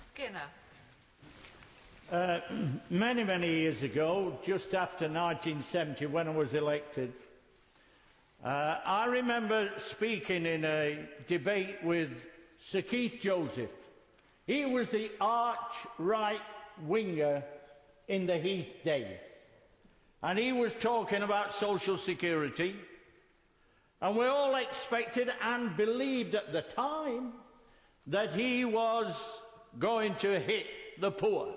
Skinner. Many, many years ago, just after 1970, when I was elected, I remember speaking in a debate with Sir Keith Joseph. He was the arch right winger in the Heath days, and he was talking about social security, and we all expected and believed at the time that he was going to hit the poor.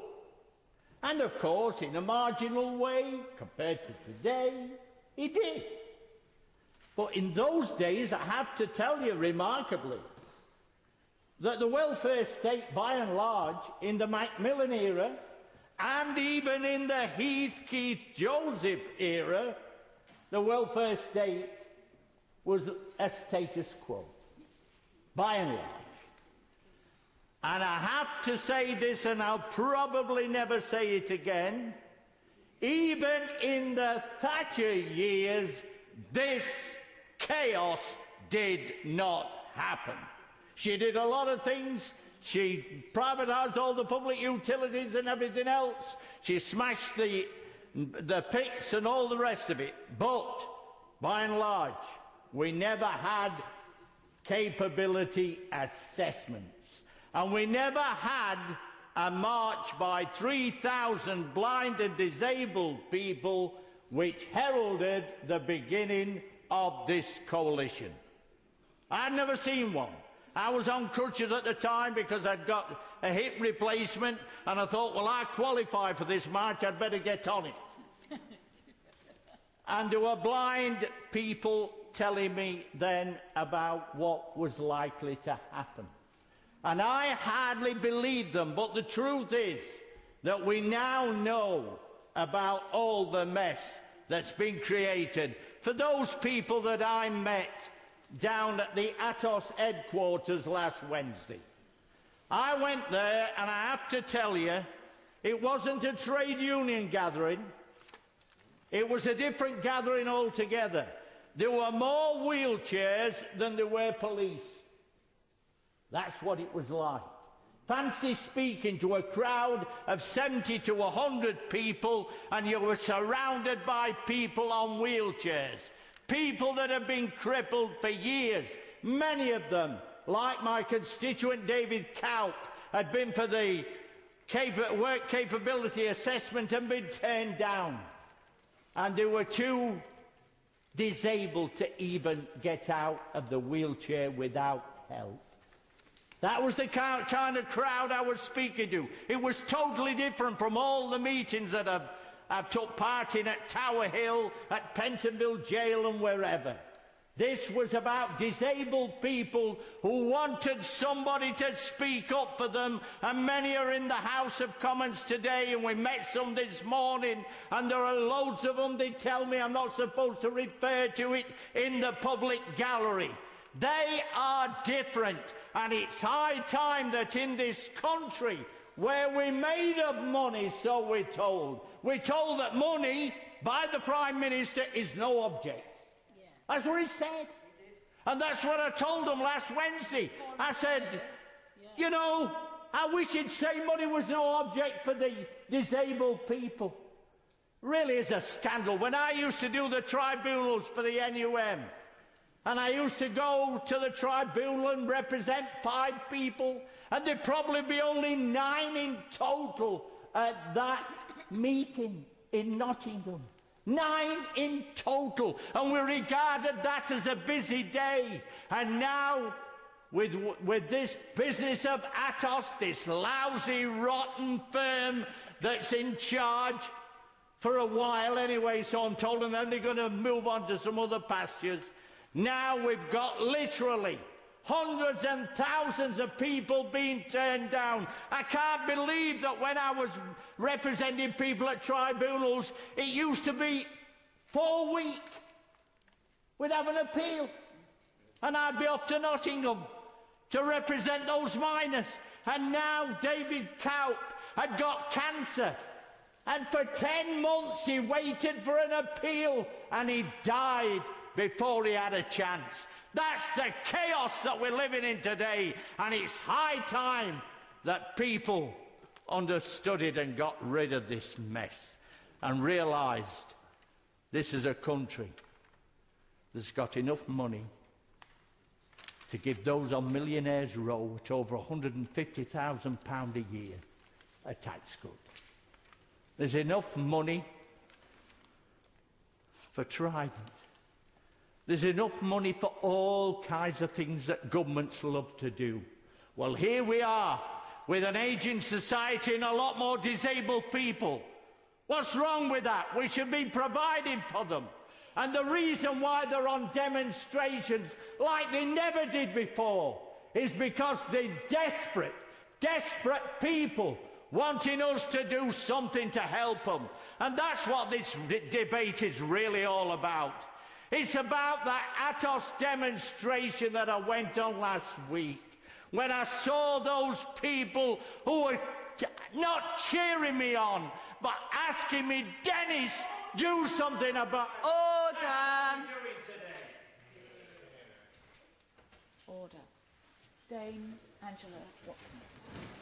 And of course, in a marginal way, compared to today, he did. But in those days, I have to tell you remarkably, that the welfare state, by and large, in the Macmillan era, and even in the Heath-Keith-Joseph era, the welfare state was a status quo, by and large. And I have to say this, and I'll probably never say it again, even in the Thatcher years, this chaos did not happen. She did a lot of things. She privatised all the public utilities and everything else. She smashed the pits and all the rest of it. But, by and large, we never had capability assessments. And we never had a march by 3,000 blind and disabled people which heralded the beginning of this coalition. I'd never seen one. I was on crutches at the time because I'd got a hip replacement, and I thought, well, I qualify for this march, I'd better get on it. And there were blind people telling me then about what was likely to happen. And I hardly believed them, but the truth is that we now know about all the mess that's been created. For those people that I met down at the Atos headquarters last Wednesday, I went there, and I have to tell you, it wasn't a trade union gathering. It was a different gathering altogether. There were more wheelchairs than there were police. That's what it was like. Fancy speaking to a crowd of 70 to 100 people, and you were surrounded by people on wheelchairs. People that have been crippled for years. Many of them, like my constituent David Cowp, had been for the work capability assessment and been turned down. And they were too disabled to even get out of the wheelchair without help. That was the kind of crowd I was speaking to. It was totally different from all the meetings that I've took part in at Tower Hill, at Pentonville Jail and wherever. This was about disabled people who wanted somebody to speak up for them, and many are in the House of Commons today, and we met some this morning, and there are loads of them. They tell me I'm not supposed to refer to it in the public gallery. They are different, and it's high time that in this country, where we're made of money, so we're told that money, by the Prime Minister, is no object. Yeah. That's what he said. And that's what I told him last Wednesday. I said, you know, I wish he'd say money was no object for the disabled people. Really is a scandal. When I used to do the tribunals for the NUM, and I used to go to the tribunal and represent 5 people, and there'd probably be only 9 in total at that meeting in Nottingham. 9 in total. And we regarded that as a busy day. And now, with this business of Atos, this lousy, rotten firm that's in charge, for a while anyway, so I'm told, and then they're going to move on to some other pastures. Now we've got literally hundreds and thousands of people being turned down. I can't believe that when I was representing people at tribunals, it used to be 4 weeks. We'd have an appeal, and I'd be off to Nottingham to represent those miners. And now David Cowp had got cancer, and for 10 months he waited for an appeal, and he died before he had a chance. That's the chaos that we're living in today, and it's high time that people understood it and got rid of this mess and realised this is a country that's got enough money to give those on Millionaires Row at over £150,000 a year a tax cut. There's enough money for Trident. There's enough money for all kinds of things that governments love to do. Well, here we are with an ageing society and a lot more disabled people. What's wrong with that? We should be providing for them. And the reason why they're on demonstrations like they never did before is because they're desperate, desperate people wanting us to do something to help them. And that's what this debate is really all about. It's about that Atos demonstration that I went on last week, when I saw those people who were not cheering me on, but asking me, Dennis, do something about it. Order. Order. Dame Angela Watkins.